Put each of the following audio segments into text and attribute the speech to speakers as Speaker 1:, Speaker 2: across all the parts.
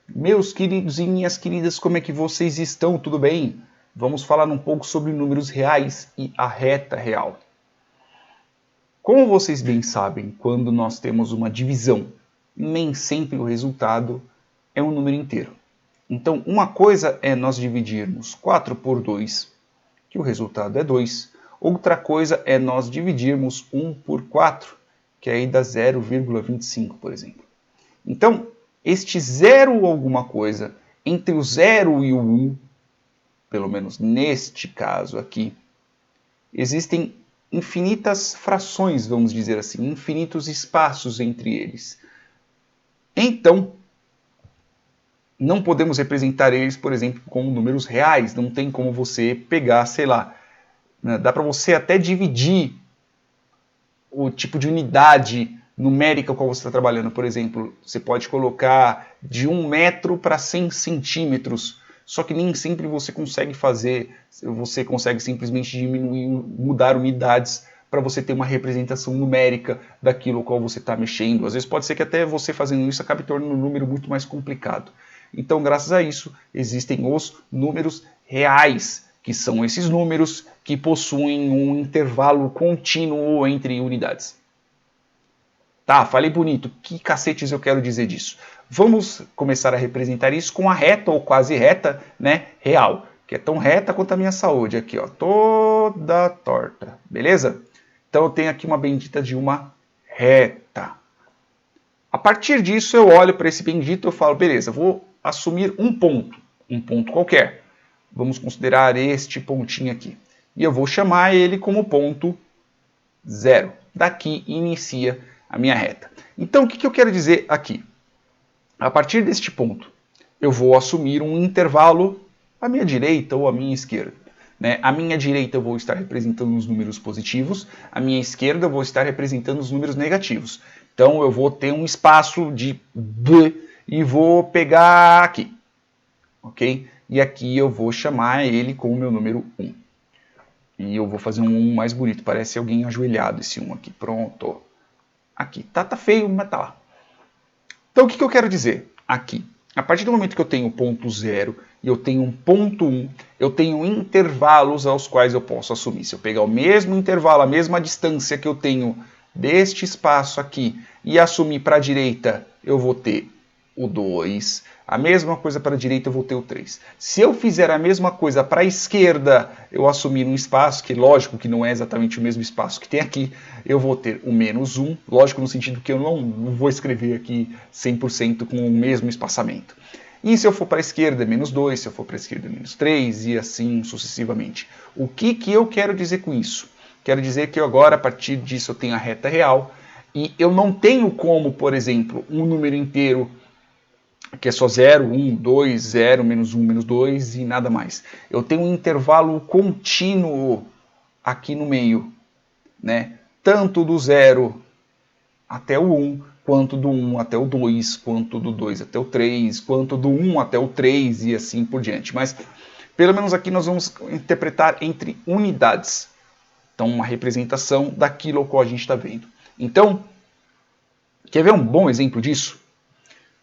Speaker 1: Meus queridos e minhas queridas, como é que vocês estão? Tudo bem? Vamos falar um pouco sobre números reais e a reta real. Como vocês bem sabem, quando nós temos uma divisão, nem sempre o resultado é um número inteiro. Então, uma coisa é nós dividirmos 4 por 2, que o resultado é 2. Outra coisa é nós dividirmos 1 por 4, que aí dá 0,25, por exemplo. Então, este 0 alguma coisa entre o 0 e o 1, pelo menos neste caso aqui, existem infinitas frações, vamos dizer assim, infinitos espaços entre eles. Então, não podemos representar eles, por exemplo, como números reais. Não tem como você pegar, sei lá, né? Dá para você até dividir o tipo de unidade numérica com a qual você está trabalhando. Por exemplo, você pode colocar de 1 metro para 100 centímetros, só que nem sempre você consegue fazer, você consegue simplesmente diminuir, mudar unidades para você ter uma representação numérica daquilo ao qual você está mexendo. Às vezes pode ser que até você fazendo isso acabe tornando um número muito mais complicado. Então, graças a isso, existem os números reais, que são esses números que possuem um intervalo contínuo entre unidades. Tá, falei bonito. Que cacetes eu quero dizer disso? Vamos começar a representar isso com a reta ou quase reta, né, real, que é tão reta quanto a minha saúde aqui, ó, toda torta, beleza? Então eu tenho aqui uma bendita de uma reta. A partir disso eu olho para esse bendito e eu falo, beleza, vou assumir um ponto qualquer. Vamos considerar este pontinho aqui. E eu vou chamar ele como ponto 0. Daqui inicia a minha reta. Então, o que eu quero dizer aqui? A partir deste ponto, eu vou assumir um intervalo à minha direita ou à minha esquerda. Né? À minha direita eu vou estar representando os números positivos, à minha esquerda eu vou estar representando os números negativos. Então, eu vou ter um espaço de B e vou pegar aqui. Ok? E aqui eu vou chamar ele com o meu número 1. E eu vou fazer um 1 mais bonito. Parece alguém ajoelhado esse 1 aqui. Pronto. Aqui. Tá feio, mas tá lá. Então o que eu quero dizer aqui? A partir do momento que eu tenho ponto 0 e eu tenho um ponto 1, eu tenho intervalos aos quais eu posso assumir. Se eu pegar o mesmo intervalo, a mesma distância que eu tenho deste espaço aqui e assumir para a direita, eu vou ter o 2. A mesma coisa para a direita eu vou ter o 3. Se eu fizer a mesma coisa para a esquerda, eu assumir um espaço, que lógico que não é exatamente o mesmo espaço que tem aqui, eu vou ter o menos 1, lógico no sentido que eu não vou escrever aqui 100% com o mesmo espaçamento. E se eu for para a esquerda, menos 2, se eu for para a esquerda, menos 3, e assim sucessivamente. O que eu quero dizer com isso? Quero dizer que eu agora, a partir disso, eu tenho a reta real, e eu não tenho como, por exemplo, um número inteiro que é só 0, 1, 2, 0, menos 1, menos 2 e nada mais. Eu tenho um intervalo contínuo aqui no meio, né? Tanto do 0 até o 1, quanto do 1 até o 2, quanto do 2 até o 3, quanto do 1 até o 3 e assim por diante. Mas, pelo menos aqui nós vamos interpretar entre unidades. Então, uma representação daquilo ao qual a gente está vendo. Então, quer ver um bom exemplo disso?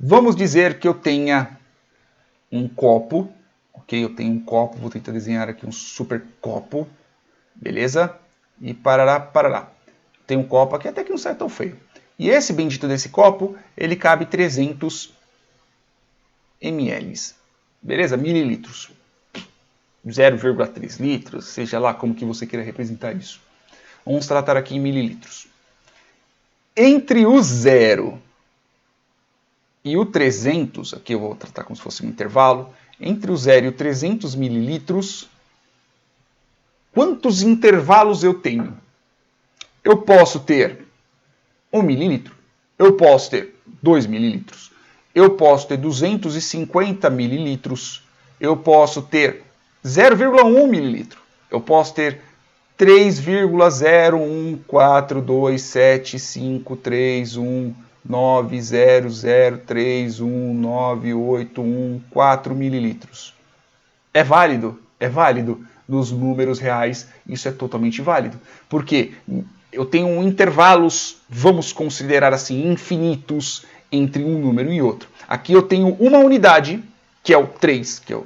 Speaker 1: Vamos dizer que eu tenha um copo, ok? Eu tenho um copo, vou tentar desenhar aqui um super copo, beleza? E parará, parará. Tem um copo aqui, até que não sai tão feio. E esse bendito desse copo, ele cabe 300 ml, beleza? Mililitros. 0,3 litros, seja lá como que você queira representar isso. Vamos tratar aqui em mililitros. Entre o 0 e o 300, aqui eu vou tratar como se fosse um intervalo, entre o 0 e o 300 mililitros, quantos intervalos eu tenho? Eu posso ter 1 mililitro, eu posso ter 2 mililitros, eu posso ter 250 mililitros, eu posso ter 0,1 mililitro, eu posso ter 3,0142753 900319814 mililitros. É válido? É válido. Nos números reais, isso é totalmente válido. Porque eu tenho intervalos, vamos considerar assim, infinitos entre um número e outro. Aqui eu tenho uma unidade, que é o 3, que é o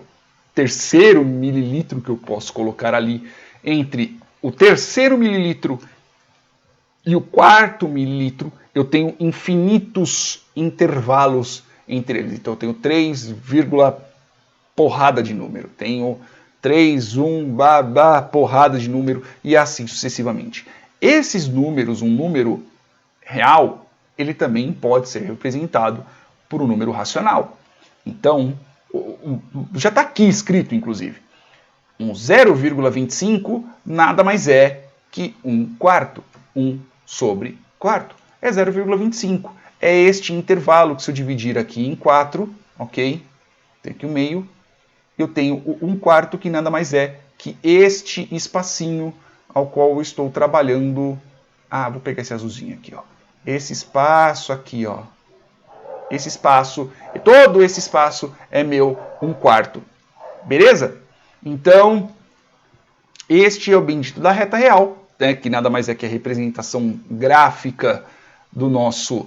Speaker 1: terceiro mililitro que eu posso colocar ali entre o terceiro mililitro e o quarto mililitro. Eu tenho infinitos intervalos entre eles. Então eu tenho 3, porrada de número. Tenho 3, 1, porrada de número e assim sucessivamente. Esses números, um número real, ele também pode ser representado por um número racional. Então, já está aqui escrito, inclusive. Um 0,25 nada mais é que 1/4. 1 sobre quarto é 0,25. É este intervalo que, se eu dividir aqui em 4, ok? Tem aqui o meio. Eu tenho o 1/4, que nada mais é que este espacinho ao qual eu estou trabalhando. Vou pegar esse azulzinho aqui, ó. Esse espaço aqui, ó. Esse espaço, todo esse espaço é meu 1/4. Beleza? Então, este é o bendito da reta real, né, que nada mais é que a representação gráfica dos nossos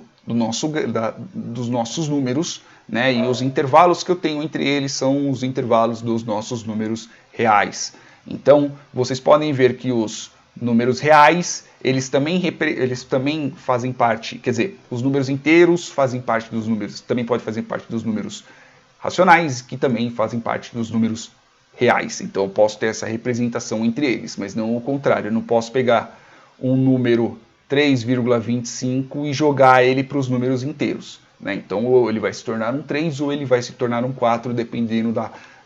Speaker 1: números, né, e os intervalos que eu tenho entre eles são os intervalos dos nossos números reais. Então, vocês podem ver que os números reais, eles também fazem parte, quer dizer, os números inteiros fazem parte dos números, também pode fazer parte dos números racionais, que também fazem parte dos números reais. Então eu posso ter essa representação entre eles, mas não o contrário. Eu não posso pegar um número 3,25 e jogar ele para os números inteiros, né? Então ou ele vai se tornar um 3 ou ele vai se tornar um 4, dependendo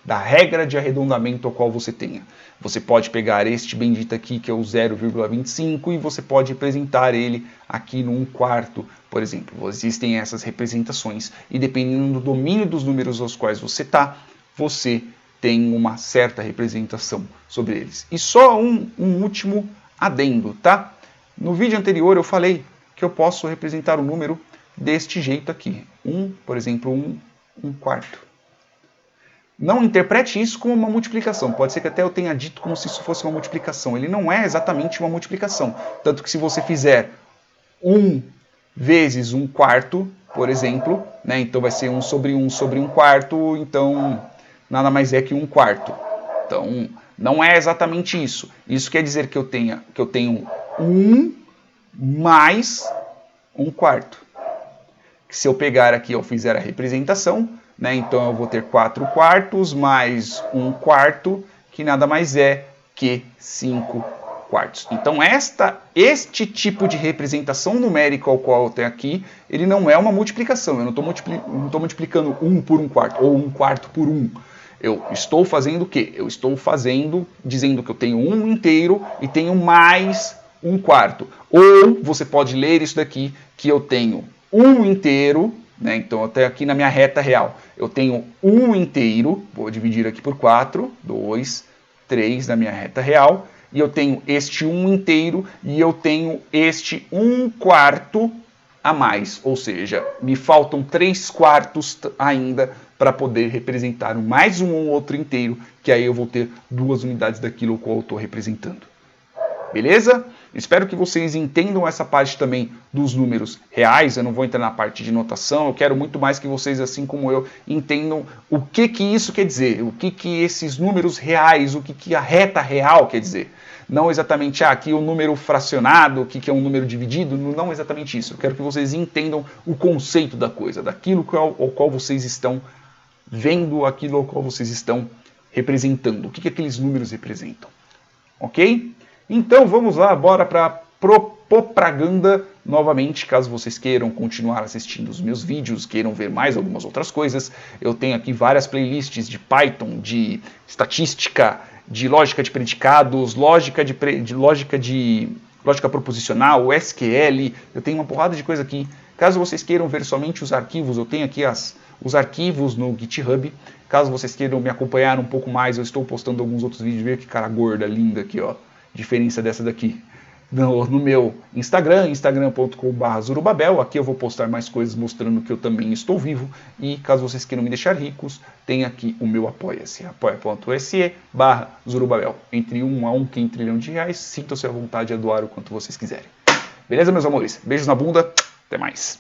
Speaker 1: da regra de arredondamento ao qual você tenha. Você pode pegar este bendito aqui, que é o 0,25, e você pode representar ele aqui no 1/4, por exemplo. Existem essas representações, e dependendo do domínio dos números aos quais você está, você tem uma certa representação sobre eles. E só um último adendo, tá? No vídeo anterior eu falei que eu posso representar o número deste jeito aqui. Por exemplo, 1/4. Não interprete isso como uma multiplicação. Pode ser que até eu tenha dito como se isso fosse uma multiplicação. Ele não é exatamente uma multiplicação. Tanto que se você fizer 1 vezes 1/4, por exemplo, né, então vai ser 1 sobre 1/4, então nada mais é que 1/4. Então, não é exatamente isso. Isso quer dizer que eu tenho 1 mais 1/4. Se eu pegar aqui, eu fizer a representação, né, então eu vou ter 4/4 mais 1/4, que nada mais é que 5/4. Então, este tipo de representação numérica ao qual eu tenho aqui, ele não é uma multiplicação. Eu não estou multiplicando 1 por 1/4 ou 1/4 por 1. Eu estou fazendo o quê? Eu estou dizendo que eu tenho 1 inteiro e tenho mais 1/4. Ou você pode ler isso daqui, que eu tenho 1 inteiro, né? Então até aqui na minha reta real, eu tenho 1 inteiro, vou dividir aqui por 4, 2, 3 na minha reta real, e eu tenho este 1 inteiro e eu tenho este 1/4 a mais, ou seja, me faltam 3/4 ainda para poder representar mais um ou outro inteiro, que aí eu vou ter 2 unidades daquilo qual eu estou representando. Beleza? Espero que vocês entendam essa parte também dos números reais. Eu não vou entrar na parte de notação. Eu quero muito mais que vocês, assim como eu, entendam o que isso quer dizer, o que esses números reais, o que a reta real quer dizer. Não exatamente aqui o número fracionado, o que é um número dividido, não exatamente isso. Eu quero que vocês entendam o conceito da coisa, daquilo ao qual vocês estão vendo, aquilo ao qual vocês estão representando, o que aqueles números representam. Ok? Então vamos lá, bora para propaganda novamente, caso vocês queiram continuar assistindo os meus vídeos, queiram ver mais algumas outras coisas. Eu tenho aqui várias playlists de Python, de estatística, de lógica de predicados, lógica proposicional, SQL. Eu tenho uma porrada de coisa aqui. Caso vocês queiram ver somente os arquivos, eu tenho aqui os arquivos no GitHub. Caso vocês queiram me acompanhar um pouco mais, eu estou postando alguns outros vídeos. Veja que cara gorda, linda aqui, ó. Diferença dessa daqui. No meu Instagram, instagram.com/zurubabel. Aqui eu vou postar mais coisas mostrando que eu também estou vivo. E caso vocês queiram me deixar ricos, tem aqui o meu Apoia-se. apoia.se/zurubabel. Entre 1 a 1 trilhão de reais. Sintam-se à vontade a doar o quanto vocês quiserem. Beleza, meus amores? Beijos na bunda. Até mais.